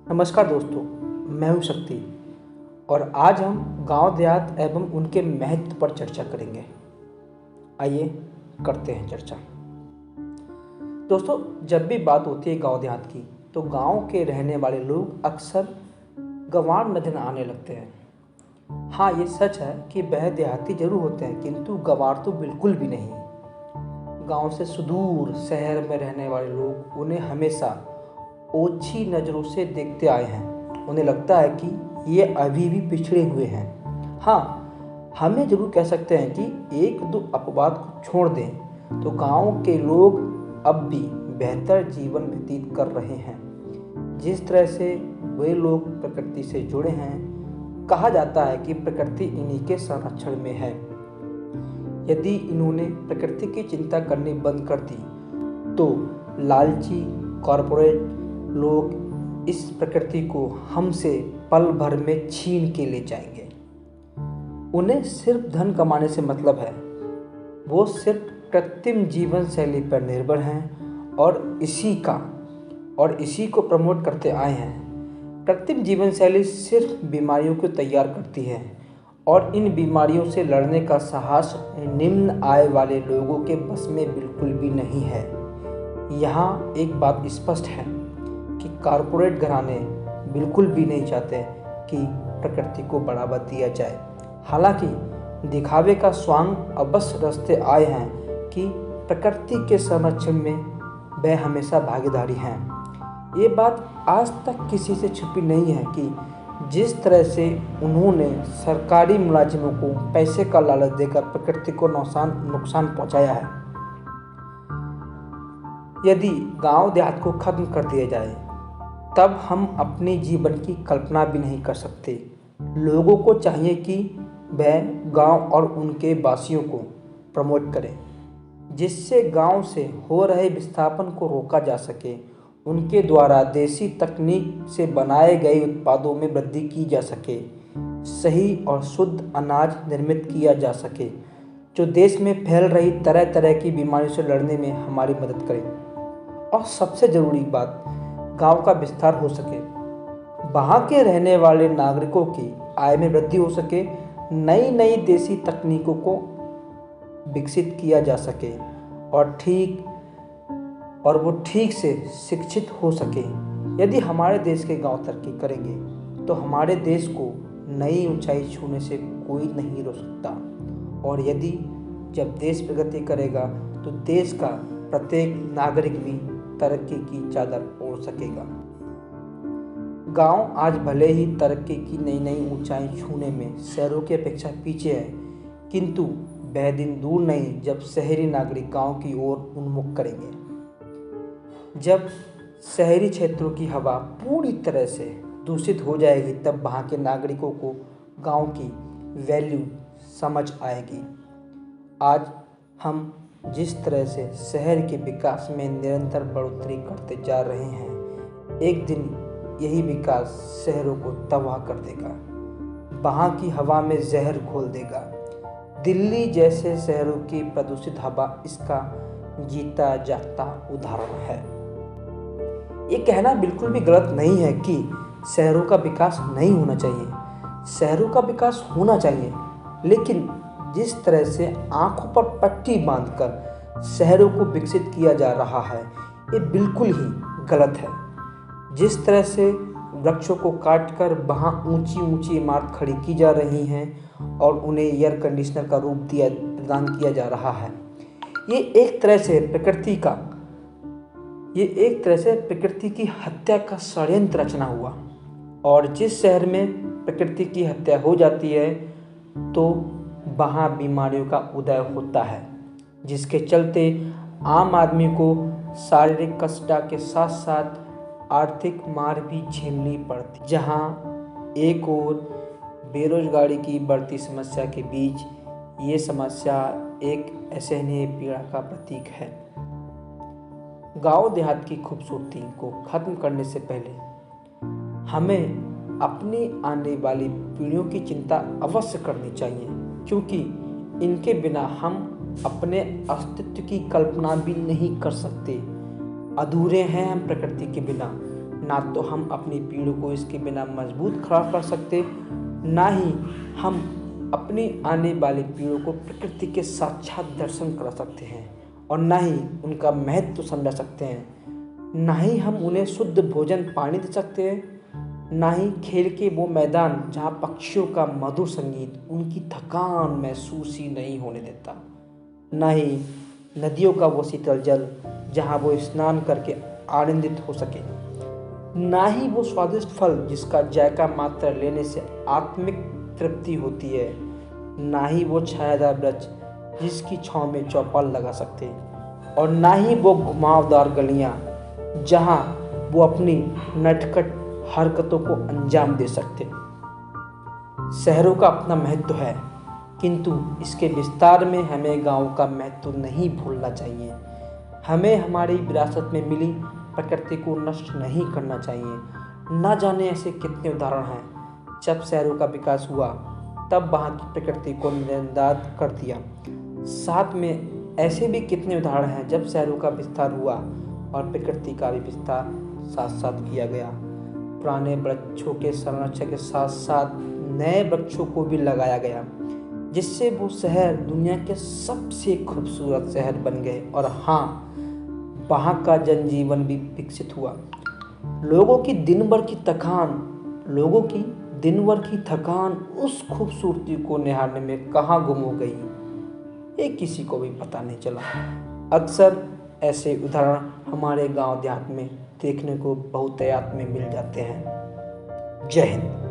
नमस्कार दोस्तों, मैं हूं शक्ति और आज हम गांव देहात एवं उनके महत्व पर चर्चा करेंगे। आइए करते हैं चर्चा। दोस्तों, जब भी बात होती है गांव देहात की तो गांव के रहने वाले लोग अक्सर गंवार नजर आने लगते हैं। हाँ, ये सच है कि वह देहाती जरूर होते हैं, किंतु गंवार तो बिल्कुल भी नहीं। गांव से सुदूर शहर में रहने वाले लोग उन्हें हमेशा ओछी नज़रों से देखते आए हैं। उन्हें लगता है कि ये अभी भी पिछड़े हुए हैं। हाँ, हमें जरूर कह सकते हैं कि एक दो अपवाद को छोड़ दें तो गांव के लोग अब भी बेहतर जीवन व्यतीत कर रहे हैं। जिस तरह से वे लोग प्रकृति से जुड़े हैं, कहा जाता है कि प्रकृति इन्हीं के संरक्षण में है। यदि इन्होंने प्रकृति की चिंता करनी बंद कर दी तो लालची कॉरपोरेट लोग इस प्रकृति को हमसे पल भर में छीन के ले जाएंगे। उन्हें सिर्फ धन कमाने से मतलब है। वो सिर्फ कृत्रिम जीवन शैली पर निर्भर हैं और इसी को प्रमोट करते आए हैं। कृत्रिम जीवन शैली सिर्फ बीमारियों को तैयार करती है और इन बीमारियों से लड़ने का साहस निम्न आय वाले लोगों के बस में बिल्कुल भी नहीं है। यहाँ एक बात स्पष्ट है कि कॉरपोरेट घराने बिल्कुल भी नहीं चाहते कि प्रकृति को बढ़ावा दिया जाए। हालांकि दिखावे का स्वांग अवश्य रचते आए हैं कि प्रकृति के संरक्षण में वह हमेशा भागीदारी हैं। ये बात आज तक किसी से छुपी नहीं है कि जिस तरह से उन्होंने सरकारी मुलाजिमों को पैसे का लालच देकर प्रकृति को नुकसान पहुंचाया है। यदि गांव देहात को खत्म कर दिया जाए तब हम अपने जीवन की कल्पना भी नहीं कर सकते। लोगों को चाहिए कि वह गांव और उनके वासियों को प्रमोट करें, जिससे गांव से हो रहे विस्थापन को रोका जा सके। उनके द्वारा देसी तकनीक से बनाए गए उत्पादों में वृद्धि की जा सके, सही और शुद्ध अनाज निर्मित किया जा सके, जो देश में फैल रही तरह तरह की बीमारियों से लड़ने में हमारी मदद करे। और सबसे ज़रूरी बात, गांव का विस्तार हो सके, वहाँ के रहने वाले नागरिकों की आय में वृद्धि हो सके, नई नई देसी तकनीकों को विकसित किया जा सके और वो ठीक से शिक्षित हो सके। यदि हमारे देश के गांव तरक्की करेंगे तो हमारे देश को नई ऊंचाई छूने से कोई नहीं रोक सकता। और जब देश प्रगति करेगा तो देश का प्रत्येक नागरिक भी तरक्की की चादर ओढ़ सकेगा। गांव आज भले ही तरक्की की नई नई ऊंचाई छूने में शहरों की अपेक्षा पीछे है, किंतु वह दिन दूर नहीं जब शहरी नागरिक गांव की ओर उन्मुख करेंगे। जब शहरी क्षेत्रों की हवा पूरी तरह से दूषित हो जाएगी तब वहाँ के नागरिकों को गांव की वैल्यू समझ आएगी। आज हम जिस तरह से शहर के विकास में निरंतर बढ़ोतरी करते जा रहे हैं, एक दिन यही विकास शहरों को तबाह कर देगा, वहाँ की हवा में जहर घोल देगा। दिल्ली जैसे शहरों की प्रदूषित हवा इसका जीता जागता उदाहरण है। ये कहना बिल्कुल भी गलत नहीं है कि शहरों का विकास नहीं होना चाहिए। शहरों का विकास होना चाहिए, लेकिन जिस तरह से आंखों पर पट्टी बांधकर शहरों को विकसित किया जा रहा है, ये बिल्कुल ही गलत है। जिस तरह से वृक्षों को काटकर वहाँ ऊंची ऊंची इमारत खड़ी की जा रही हैं और उन्हें एयर कंडीशनर का रूप प्रदान किया जा रहा है, ये एक तरह से प्रकृति की हत्या का षड्यंत्र रचना हुआ। और जिस शहर में प्रकृति की हत्या हो जाती है तो वहाँ बीमारियों का उदय होता है, जिसके चलते आम आदमी को शारीरिक कष्ट के साथ साथ आर्थिक मार भी झेलनी पड़ती। जहाँ एक ओर बेरोजगारी की बढ़ती समस्या के बीच ये समस्या एक असहनीय पीड़ा का प्रतीक है। गांव देहात की खूबसूरती को खत्म करने से पहले हमें अपनी आने वाली पीढ़ियों की चिंता अवश्य करनी चाहिए, क्योंकि इनके बिना हम अपने अस्तित्व की कल्पना भी नहीं कर सकते। अधूरे हैं हम प्रकृति के बिना। ना तो हम अपनी पीढ़ी को इसके बिना मजबूत खड़ा कर सकते, ना ही हम अपनी आने वाली पीढ़ियों को प्रकृति के साक्षात दर्शन करा सकते हैं, और ना ही उनका महत्व समझा सकते हैं। ना ही हम उन्हें शुद्ध भोजन पानी दे सकते हैं, ना ही खेल के वो मैदान जहाँ पक्षियों का मधुर संगीत उनकी थकान महसूस ही नहीं होने देता, ना ही नदियों का वो शीतल जल जहाँ वो स्नान करके आनंदित हो सके, ना ही वो स्वादिष्ट फल जिसका जायका मात्र लेने से आत्मिक तृप्ति होती है, ना ही वो छायादार वृक्ष जिसकी छांव में चौपाल लगा सकते, और ना ही वो घुमावदार गलियां जहां वो अपनी नटखट हरकतों को अंजाम दे सकते। शहरों का अपना महत्व है, किंतु इसके विस्तार में हमें गांव का महत्व नहीं भूलना चाहिए। हमें हमारी विरासत में मिली प्रकृति को नष्ट नहीं करना चाहिए। ना जाने ऐसे कितने उदाहरण हैं, जब शहरों का विकास हुआ तब वहाँ की प्रकृति को नजरअंदाज कर दिया। साथ में ऐसे भी कितने उदाहरण हैं जब शहरों का विस्तार हुआ और प्रकृति का भी विस्तार साथ साथ किया गया। पुराने वृक्षों के संरक्षण के साथ साथ नए वृक्षों को भी लगाया गया, जिससे वो शहर दुनिया के सबसे खूबसूरत शहर बन गए। और हाँ, वहाँ का जनजीवन भी विकसित हुआ। लोगों की दिन भर की थकान उस खूबसूरती को निहारने में कहाँ गुम हो गई, ये किसी को भी पता नहीं चला। अक्सर ऐसे उदाहरण हमारे गांव देहात में देखने को बहुतायत में मिल जाते हैं। जय हिंद।